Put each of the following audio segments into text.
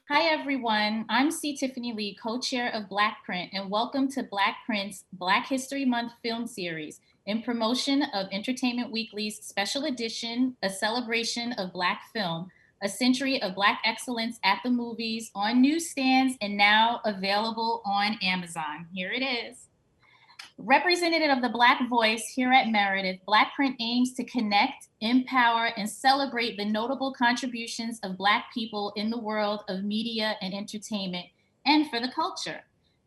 Hi, everyone. I'm C. Tiffany Lee, co-chair of BLACKPRINT, and welcome to BLACKPRINT's Black History Month film series in promotion of Entertainment Weekly's special edition, A Celebration of Black Film, a century of Black excellence at the movies, on newsstands, and now available on Amazon. Here it is. Representative of the Black voice here at Meredith, BLACKPRINT aims to connect, empower, and celebrate the notable contributions of Black people in the world of media and entertainment and for the culture.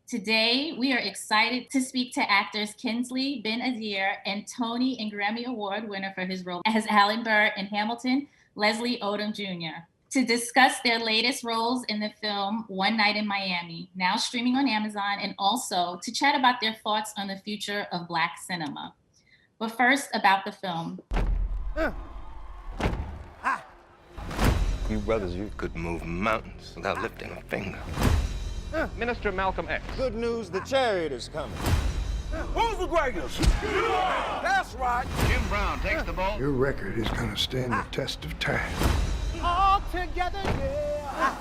Today, we are excited to speak to actors Kingsley Ben-Adir and Tony and Grammy Award winner for his role as Alan Burr in Hamilton, Leslie Odom Jr., to discuss their latest roles in the film One Night in Miami, now streaming on Amazon, and also to chat about their thoughts on the future of Black cinema. But first, about the film. You brothers, you could move mountains without lifting a finger. Minister Malcolm X. Good news, the chariot is coming. Who's the greatest? That's right. Jim Brown takes the ball. Your record is gonna stand the test of time. All together, yeah.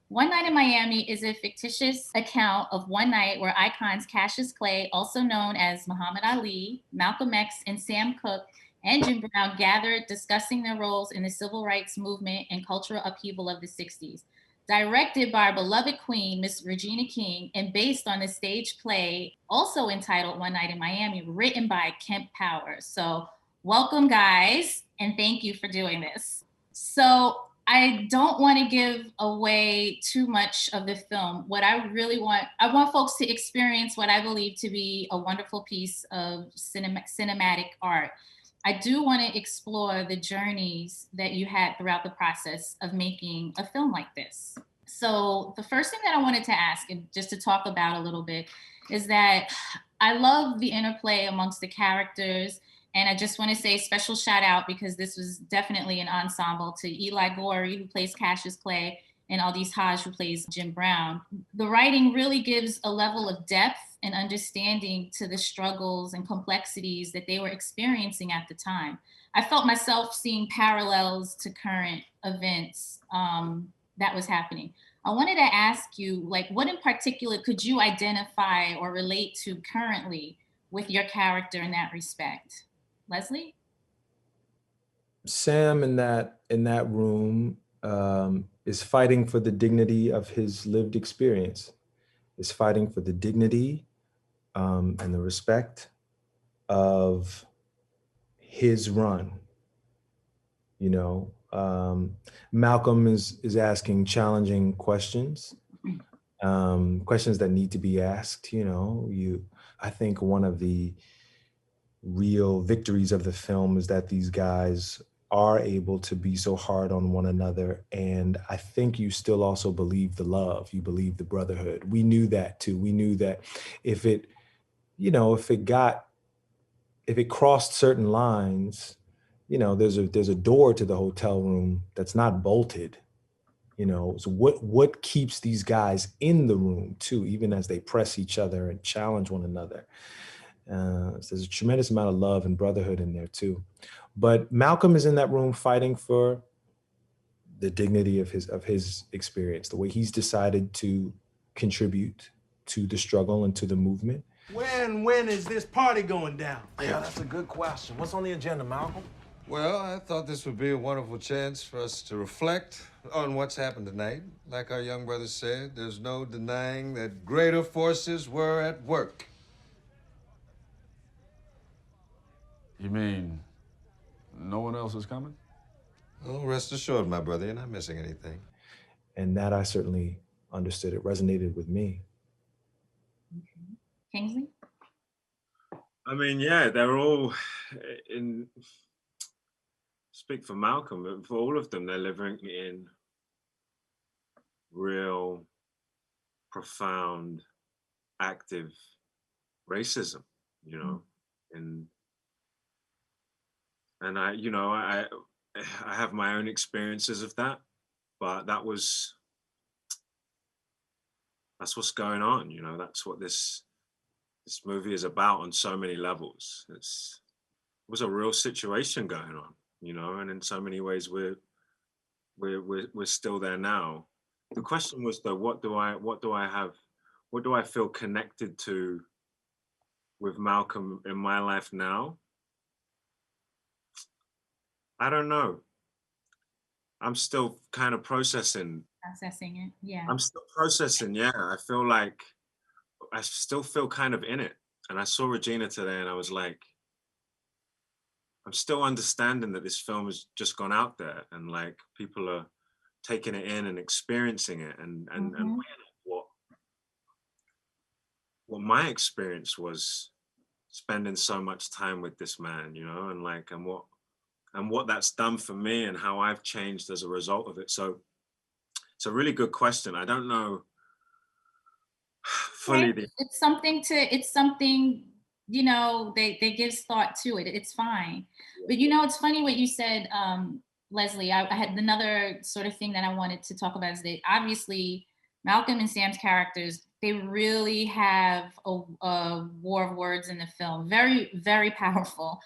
One Night in Miami is a fictitious account of one night where icons Cassius Clay, also known as Muhammad Ali, Malcolm X, and Sam Cooke, and Jim Brown gathered discussing their roles in the civil rights movement and cultural upheaval of the 60s. Directed by our beloved queen, Miss Regina King, and based on the stage play, also entitled One Night in Miami, written by Kemp Powers. So welcome, guys, and thank you for doing this. So I don't want to give away too much of the film. What I really want, I want folks to experience what I believe to be a wonderful piece of cinematic art. I do want to explore the journeys that you had throughout the process of making a film like this. So the first thing that I wanted to ask, and just to talk about a little bit, is that I love the interplay amongst the characters. And I just want to say special shout out, because this was definitely an ensemble, to Eli Gorey, who plays Cassius Clay, and Aldis Hodge, who plays Jim Brown. The writing really gives a level of depth and understanding to the struggles and complexities that they were experiencing at the time. I felt myself seeing parallels to current events that was happening. I wanted to ask you, like, what in particular could you identify or relate to currently with your character in that respect? Leslie? Sam in that room is fighting for the dignity of his lived experience, is fighting for the dignity and the respect of his run. You know, Malcolm is asking challenging questions, questions that need to be asked. You know, I think one of the real victories of the film is that these guys are able to be so hard on one another. And I think you still also believe the love, you believe the brotherhood. We knew that too. We knew that if it crossed certain lines, you know, there's a door to the hotel room that's not bolted. You know, so what keeps these guys in the room too, even as they press each other and challenge one another. So there's a tremendous amount of love and brotherhood in there too. But Malcolm is in that room fighting for the dignity of his experience, the way he's decided to contribute to the struggle and to the movement. When is this party going down? Yeah, that's a good question. What's on the agenda, Malcolm? Well, I thought this would be a wonderful chance for us to reflect on what's happened tonight. Like our young brother said, there's no denying that greater forces were at work. You mean no one else is coming? Oh, rest assured, my brother, you're not missing anything. And that I certainly understood. It resonated with me. Kingsley? I mean, yeah, they're all speak for Malcolm, but for all of them, they're living in real, profound, active racism, you know, and I have my own experiences of that, but that's what's going on, you know, that's what this movie is about on so many levels. It was a real situation going on, you know, and in so many ways we're still there now. The question was though, what do I feel connected to with Malcolm in my life now? I don't know. I'm still kind of processing. Processing it. Yeah. I'm still processing. Yeah, I feel like I still feel kind of in it. And I saw Regina today, and I was like, I'm still understanding that this film has just gone out there, and like people are taking it in and experiencing it, and what my experience was spending so much time with this man, you know, and like and what that's done for me and how I've changed as a result of it. So it's a really good question. I don't know fully the It's something, you know, they gives thought to it. It's fine. But you know, it's funny what you said, Leslie. I had another sort of thing that I wanted to talk about is that obviously Malcolm and Sam's characters, they really have a war of words in the film. Very, very powerful.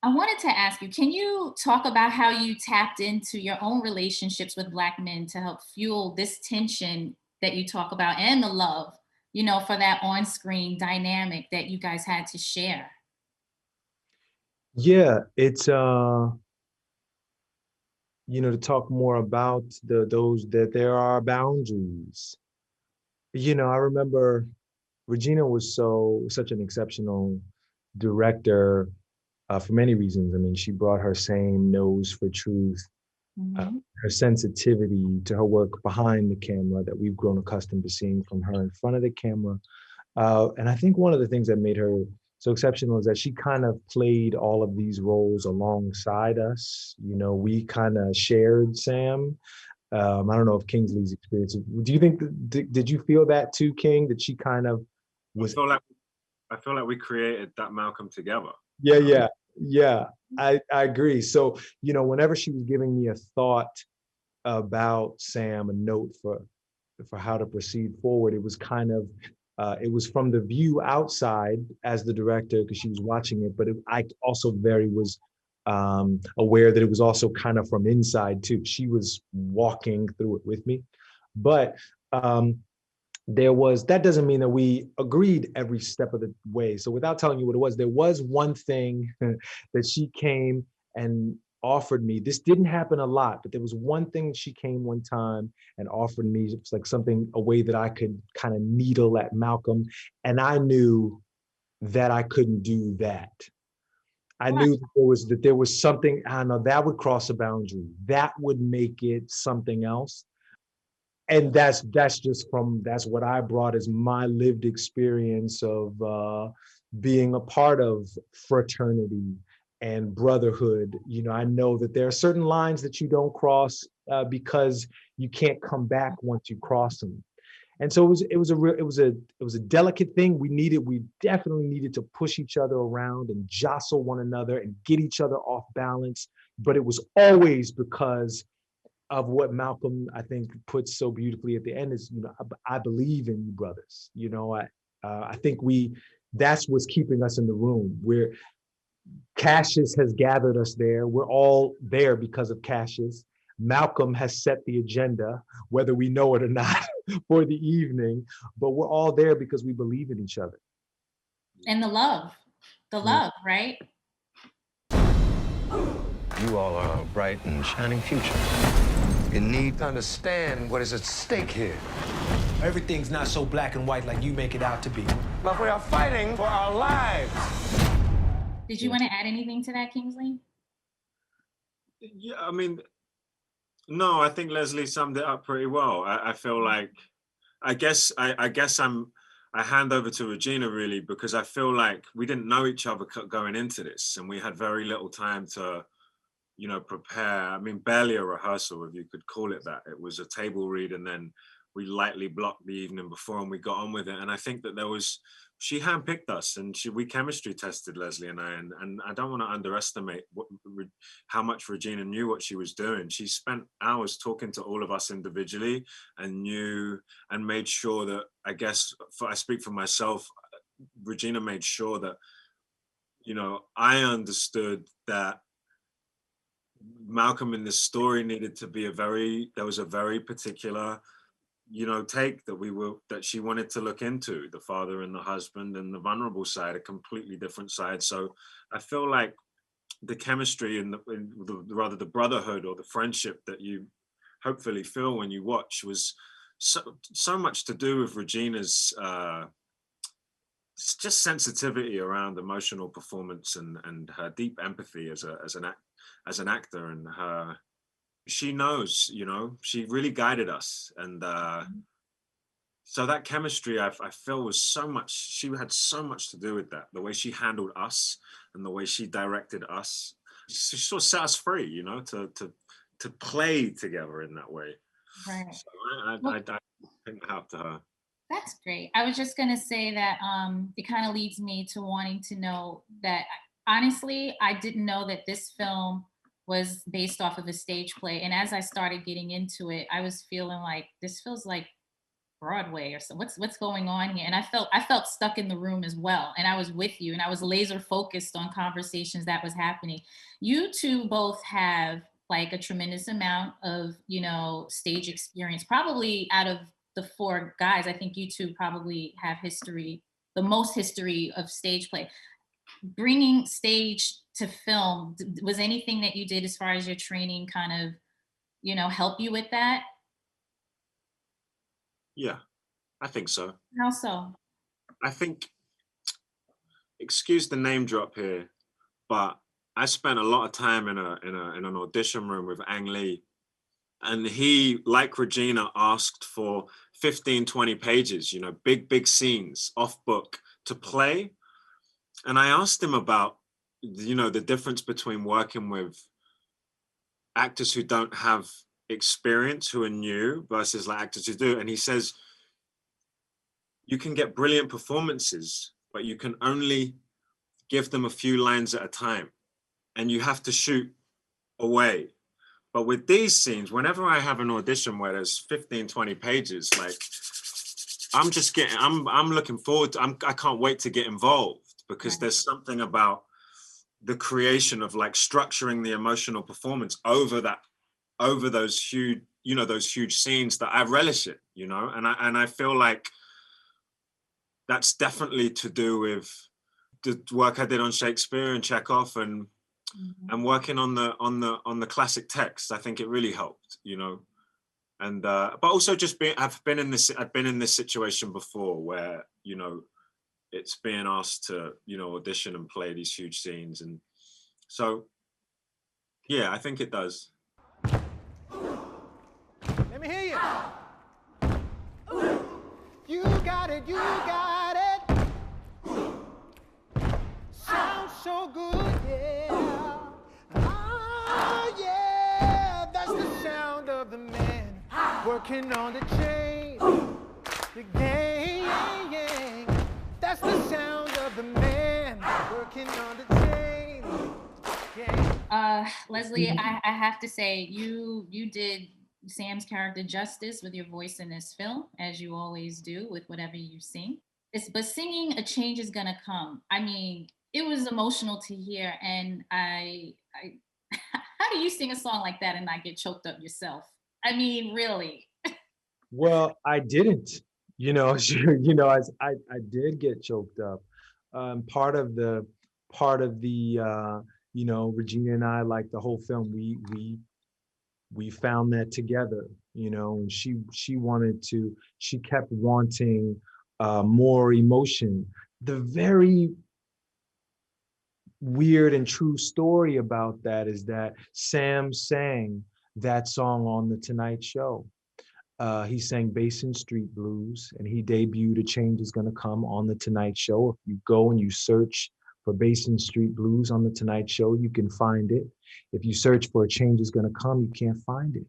I wanted to ask you, can you talk about how you tapped into your own relationships with Black men to help fuel this tension that you talk about and the love, you know, for that on-screen dynamic that you guys had to share? Yeah, it's you know, to talk more about those that there are boundaries. You know, I remember Regina was such an exceptional director for many reasons. I mean, she brought her same nose for truth, her sensitivity to her work behind the camera that we've grown accustomed to seeing from her in front of the camera. And I think one of the things that made her so exceptional is that she kind of played all of these roles alongside us. You know, we kind of shared Sam. I don't know if Kingsley's experience. Do you think? Did you feel that too, King? That she kind of was? I feel like we created that Malcolm together. Yeah. I agree. So, you know, whenever she was giving me a thought about Sam, a note for how to proceed forward, it was kind of it was from the view outside as the director because she was watching it, but I also was aware that it was also kind of from inside too. She was walking through it with me, but that doesn't mean that we agreed every step of the way. So without telling you what it was, there was one thing that she came and offered me. This didn't happen a lot, but there was one thing she came one time and offered me. It was like a way that I could kind of needle at Malcolm. And I knew that I couldn't do that. I knew that there was something, I don't know, that would cross a boundary. That would make it something else. And that's what I brought as my lived experience of being a part of fraternity and brotherhood. You know, I know that there are certain lines that you don't cross because you can't come back once you cross them. And so it was a delicate thing. We definitely needed to push each other around and jostle one another and get each other off balance. But it was always because of what Malcolm, I think, puts so beautifully at the end is, you know, I believe in you, brothers. You know, I think that's what's keeping us in the room. Cassius has gathered us there. We're all there because of Cassius. Malcolm has set the agenda, whether we know it or not, for the evening, but we're all there because we believe in each other. And the love, right? You all are a bright and shining future. You need to understand what is at stake here. Everything's not so black and white like you make it out to be. But we are fighting for our lives. Did you want to add anything to that, Kingsley? Yeah, I mean, no, I think Leslie summed it up pretty well. I feel like, I guess I hand over to Regina really because I feel like we didn't know each other going into this, and we had very little time to, you know, prepare. I mean, barely a rehearsal, if you could call it that. It was a table read, and then we lightly blocked the evening before, and we got on with it. And I think that she handpicked us, and we chemistry tested, Leslie and I. And I don't want to underestimate how much Regina knew what she was doing. She spent hours talking to all of us individually, and knew and made sure that, I guess, I speak for myself, Regina made sure that, you know, I understood that Malcolm in this story needed to be there was a very particular, take that she wanted to look into, the father and the husband and the vulnerable side, a completely different side. So I feel like the chemistry and rather the brotherhood or the friendship that you hopefully feel when you watch was so much to do with Regina's just sensitivity around emotional performance and her deep empathy as an actor, and she knows, she really guided us, and so that chemistry I feel was so much. She had so much to do with that. The way she handled us and the way she directed us, she sort of set us free, to play together in that way. Right. So I think I have to her. That's great. I was just going to say that it kind of leads me to wanting to know that, honestly, I didn't know that this film was based off of a stage play. And as I started getting into it, I was feeling like this feels like Broadway or so. What's going on here? And I felt stuck in the room as well. And I was with you, and I was laser focused on conversations that was happening. You two both have like a tremendous amount of, stage experience. Probably out of the four guys, I think you two probably have the most history of stage play. Bringing stage to film, was anything that you did as far as your training kind of, help you with that? Yeah, I think so. How so? I think, excuse the name drop here, but I spent a lot of time in an audition room with Ang Lee, and he, like Regina, asked for 15, 20 pages, big scenes off book to play. And I asked him about, the difference between working with actors who don't have experience, who are new, versus like actors who do. And he says, you can get brilliant performances, but you can only give them a few lines at a time, and you have to shoot away. But with these scenes, whenever I have an audition where there's 15, 20 pages, like I'm looking forward to, I can't wait to get involved, because there's something about the creation of like structuring the emotional performance over those huge scenes, that I relish it, and I feel like that's definitely to do with the work I did on Shakespeare and Chekhov, and working on the classic texts. I think it really helped, and but also just I've been in this situation before where, it's being asked to, audition and play these huge scenes. And so, yeah, I think it does. Let me hear you. You got it, you got it. Sounds so good, yeah. Oh, yeah. That's the sound of the man working on the chain. The gang, yeah. That's the sound of the man working on the chain. Leslie, I have to say, you did Sam's character justice with your voice in this film, as you always do with whatever you sing. But singing "A Change Is Gonna Come," I mean, it was emotional to hear. And I how do you sing a song like that and not get choked up yourself? I mean, really. Well, I didn't. I did get choked up. Part of the Regina and I, like the whole film, we found that together, and she kept wanting more emotion. The very weird and true story about that is that Sam sang that song on The Tonight Show. He sang Basin Street Blues, and he debuted A Change Is Gonna Come on The Tonight Show. If you go and you search for Basin Street Blues on The Tonight Show, you can find it. If you search for A Change Is Gonna Come, you can't find it.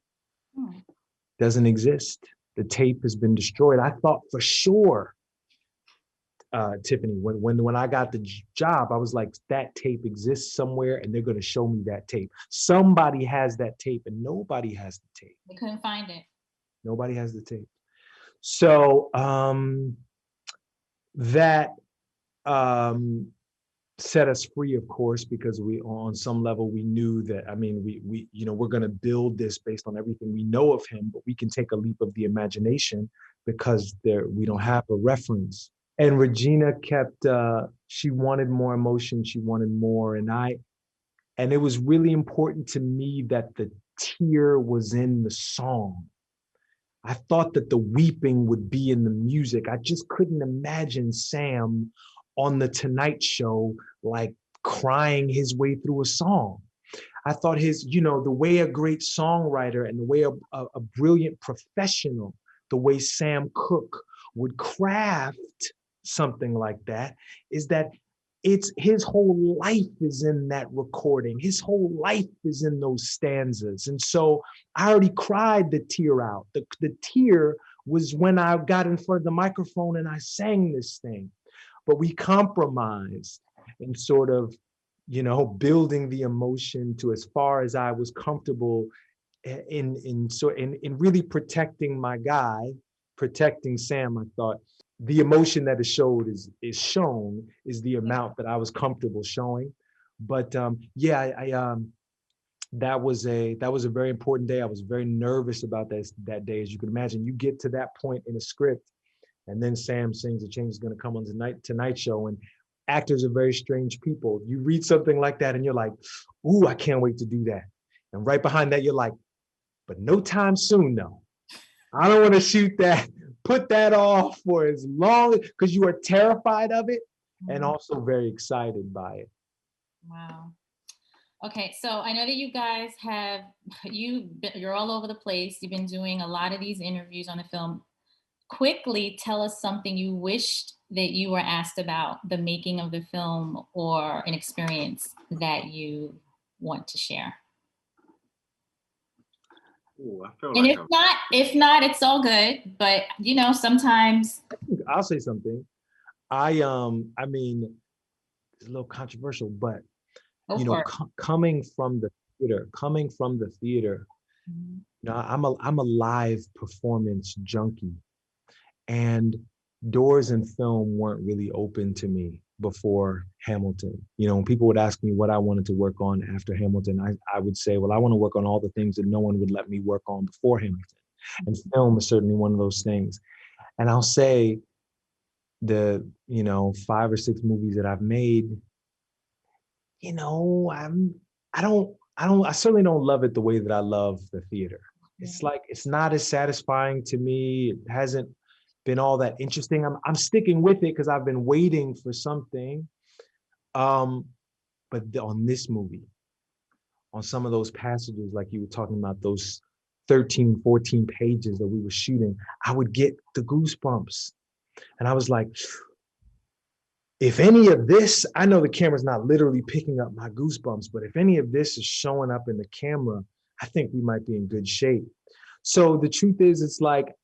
Doesn't exist. The tape has been destroyed. I thought for sure, Tiffany, when I got the job, I was like, that tape exists somewhere and they're gonna show me that tape. Somebody has that tape, and nobody has the tape. They couldn't find it. Nobody has the tape. So that set us free, of course, because we, on some level, we knew that, I mean, we you know, we're going to build this based on everything we know of him, but we can take a leap of the imagination because we don't have a reference. And Regina kept, she wanted more emotion, she wanted more, and it was really important to me that the tear was in the song. I thought that the weeping would be in the music. I just couldn't imagine Sam on the Tonight Show, like crying his way through a song. I thought his, you know, the way a great songwriter and the way a brilliant professional, the way Sam Cooke would craft something like that, is that it's his whole life is in that recording. His whole life is in those stanzas. And so I already cried the tear out. The tear was when I got in front of the microphone and I sang this thing. But we compromised in sort of, you know, building the emotion to as far as I was comfortable in really protecting my guy, protecting Sam. I thought the emotion that is shown is the amount that I was comfortable showing. But yeah, that was a very important day. I was very nervous about that day. As you can imagine, you get to that point in a script, and then Sam sings "The Change Is Going to Come" on Tonight Show, and actors are very strange people. You read something like that, and you're like, "Ooh, I can't wait to do that." And right behind that, you're like, "But no time soon, though. I don't want to shoot that. Put that off for as long," because you are terrified of it and also very excited by it. Wow. Okay, so I know that you guys you're all over the place. You've been doing a lot of these interviews on the film. Quickly tell us something you wished that you were asked about the making of the film, or an experience that you want to share. Ooh, I feel And like if not, it's all good. But you know, sometimes I'll say something. I mean, it's a little controversial, but you know, coming from the theater, you know, I'm a live performance junkie, and doors in film weren't really open to me before Hamilton. You know, when people would ask me what I wanted to work on after Hamilton, I would say, well, I want to work on all the things that no one would let me work on before Hamilton. And film is certainly one of those things. And I'll say the, you know, 5 or 6 movies that I've made, you know, I certainly don't love it the way that I love the theater. It's like, it's not as satisfying to me. It hasn't been all that interesting. I'm sticking with it because I've been waiting for something. But on this movie, on some of those passages, like you were talking about, those 13, 14 pages that we were shooting, I would get the goosebumps. And I was like, if any of this, I know the camera's not literally picking up my goosebumps, but if any of this is showing up in the camera, I think we might be in good shape. So the truth is, it's like,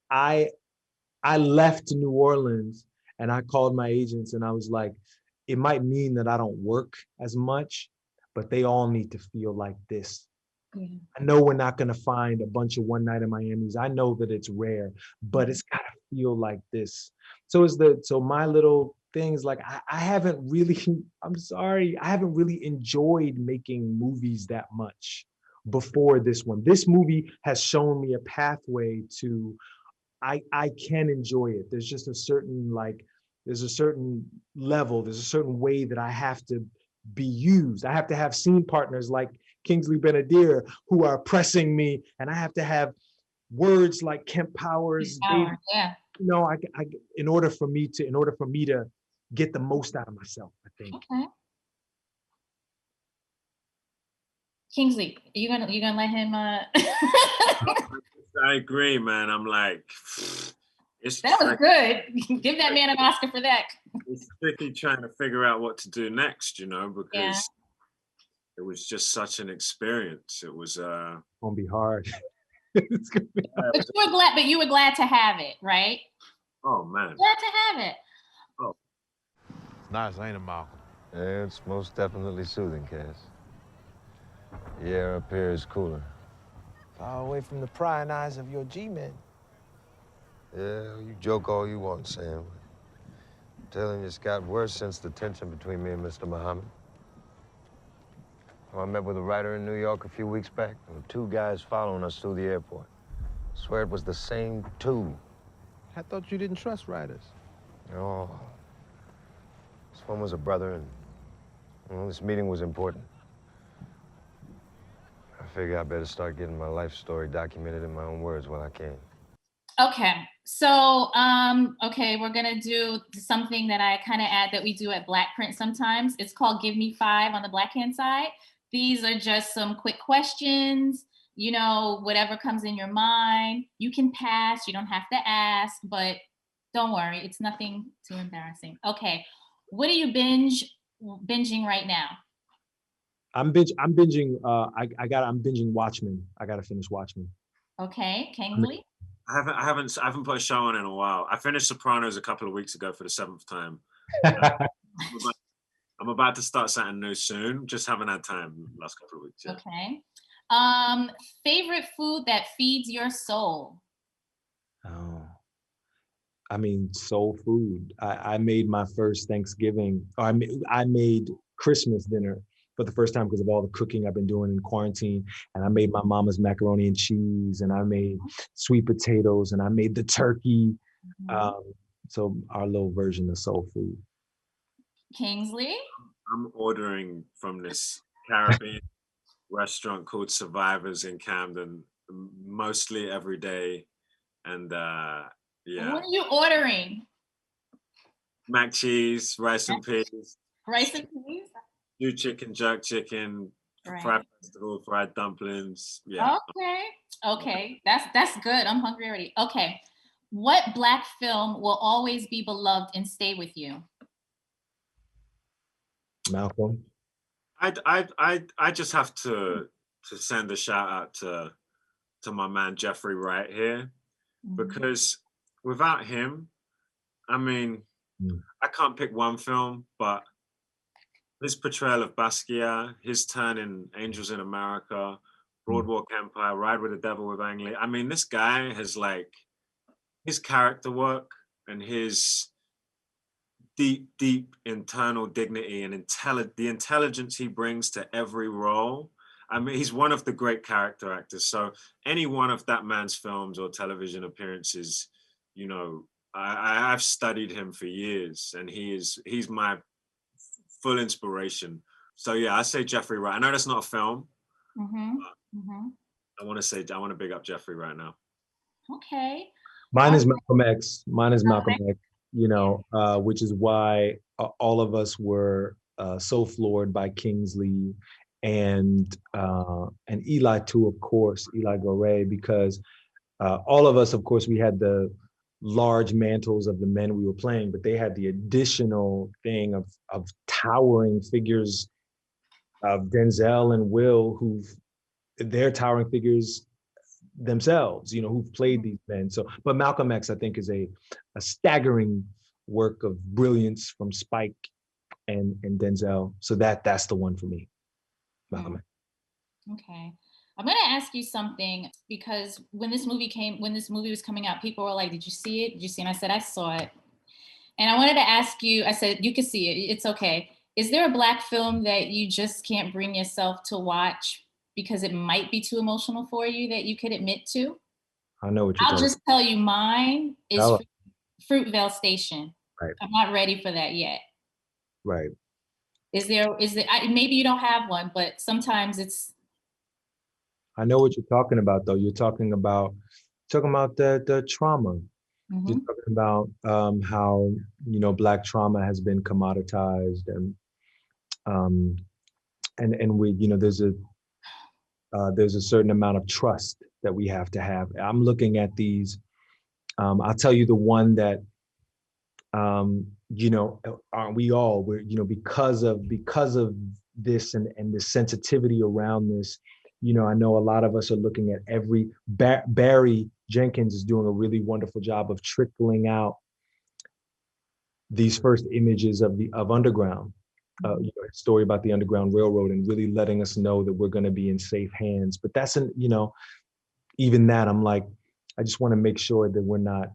I left New Orleans and I called my agents and I was like, it might mean that I don't work as much, but they all need to feel like this. Yeah. I know we're not going to find a bunch of One Night in Miami's. I know that it's rare, but it's got to feel like this. So my little things, like I haven't really, I'm sorry, I haven't really enjoyed making movies that much before this one. This movie has shown me a pathway to, I can enjoy it. There's just a certain, like, there's a certain level, there's a certain way that I have to be used. I have to have scene partners like Kingsley Ben-Adir who are pressing me, and I have to have words like Kemp Powers. Yeah. You know, in order for me to get the most out of myself, I think. Okay. Kingsley, you gonna let him? I agree, man. I'm like, that was good. Give that man an Oscar for that. It's tricky trying to figure out what to do next, you know, because it was just such an experience. It was gonna be hard. It's gonna be hard. But you were glad to have it, right? Oh man. Glad to have it. Oh. It's nice, ain't it, Malcolm? Yeah, it's most definitely soothing, Cass. The air up here is cooler. Far away from the prying eyes of your G-men. Yeah, you joke all you want, Sam. I'm telling you, it's got worse since the tension between me and Mr. Muhammad. I met with a writer in New York a few weeks back. There were two guys following us through the airport. I swear it was the same two. I thought you didn't trust writers. Oh. This one was a brother, and this meeting was important. I figure I better start getting my life story documented in my own words while I can. Okay, so okay, we're gonna do something that I kind of add that we do at BLACKPRINT sometimes. It's called Give Me Five on the Black hand side. These are just some quick questions, you know, whatever comes in your mind. You can pass, you don't have to ask, but don't worry, it's nothing too embarrassing. Okay, what are you binging right now? I'm binging. I'm binging Watchmen. I gotta finish Watchmen. Okay, Kingsley. I haven't put a show on in a while. I finished Sopranos a couple of weeks ago for the 7th time. I'm about to start something new soon. Just haven't had time the last couple of weeks yet. Okay. Favorite food that feeds your soul? Oh, I mean, soul food. I made my first Thanksgiving. Or I made Christmas dinner for the first time because of all the cooking I've been doing in quarantine. And I made my mama's macaroni and cheese, and I made sweet potatoes, and I made the turkey. So our little version of soul food. Kingsley? I'm ordering from this Caribbean restaurant called Survivors in Camden, mostly every day. And yeah. What are you ordering? Mac cheese, rice and peas. Rice and peas? New chicken, jerk chicken, fried vegetable, fried dumplings. Yeah. Okay. That's good. I'm hungry already. Okay. What Black film will always be beloved and stay with you? Malcolm. I just have to send a shout out to my man Jeffrey Wright here, because without him, I mean, I can't pick one film, but his portrayal of Basquiat, his turn in Angels in America, Boardwalk Empire, Ride with the Devil with Ang Lee. I mean, this guy has, like, his character work and his deep internal dignity and the intelligence he brings to every role. I mean, he's one of the great character actors. So any one of that man's films or television appearances, you know, I've studied him for years, and he's my full inspiration. So yeah, I say Jeffrey Wright. I know that's not a film. I want to big up Jeffrey right now. Okay. Mine is Malcolm X. You know, which is why all of us were so floored by Kingsley and Eli too, of course, Eli Goree, because all of us, of course, we had the large mantles of the men we were playing, but they had the additional thing of towering figures of Denzel and Will, they're towering figures themselves, you know, who've played these men. So, but Malcolm X, I think, is a staggering work of brilliance from Spike and Denzel. So that's the one for me, Malcolm X. Okay. I'm going to ask you something, because when this movie was coming out, people were like, did you see it? Did you see it? And I said, I saw it. And I wanted to ask you, I said, you can see it. It's okay. Is there a Black film that you just can't bring yourself to watch because it might be too emotional for you that you could admit to? I know what you're I'll just tell you, mine is Fruitvale Station. Right. I'm not ready for that yet. Right. Maybe you don't have one, but sometimes it's. I know what you're talking about, though. You're talking about the trauma. You're talking about how, you know, Black trauma has been commoditized, and we, you know, there's a certain amount of trust that we have to have. I'm looking at these. I'll tell you the one that, you know, aren't we all? We're, you know, because of this and the sensitivity around this. You know, I know a lot of us are looking at Barry Jenkins is doing a really wonderful job of trickling out these first images of Underground, you know, a story about the Underground Railroad, and really letting us know that we're going to be in safe hands. But that's, you know, even that, I'm like, I just want to make sure that we're not,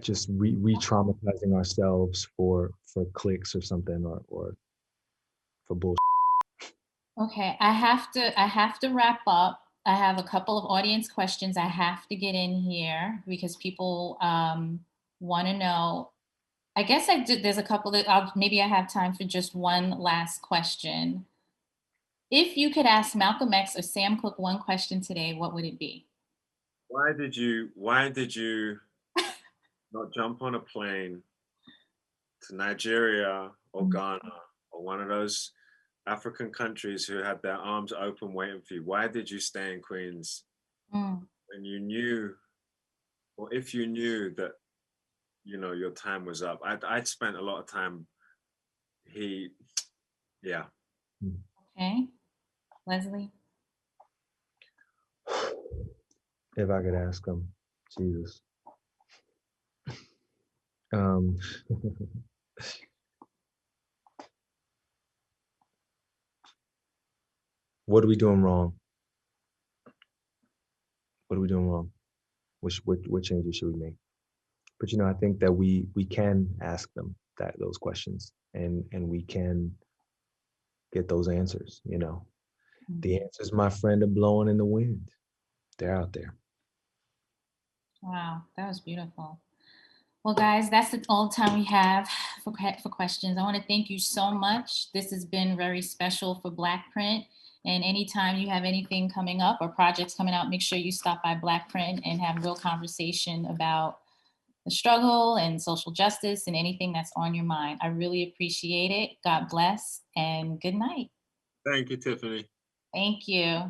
just re-traumatizing ourselves for clicks or something, or for bull. Okay, I have to wrap up. I have a couple of audience questions I have to get in here because people want to know. I guess there's a couple that maybe I have time for just one last question. If you could ask Malcolm X or Sam Cooke one question today, what would it be? Why did you not jump on a plane to Nigeria or Ghana or one of those African countries who had their arms open waiting for you? Why did you stay in Queens when you knew, or if you knew that, your time was up? I'd spent a lot of time. Yeah. Okay, Leslie. If I could ask him, Jesus. What are we doing wrong? What are we doing wrong? What changes should we make? But I think that we can ask them those questions, and we can get those answers. The answers, my friend, are blowing in the wind. They're out there. Wow, that was beautiful. Well, guys, that's all the time we have for questions. I want to thank you so much. This has been very special for BLACKPRINT. And anytime you have anything coming up or projects coming out, make sure you stop by BLACKPRINT and have a real conversation about the struggle and social justice and anything that's on your mind. I really appreciate it. God bless and good night. Thank you, Tiffany. Thank you.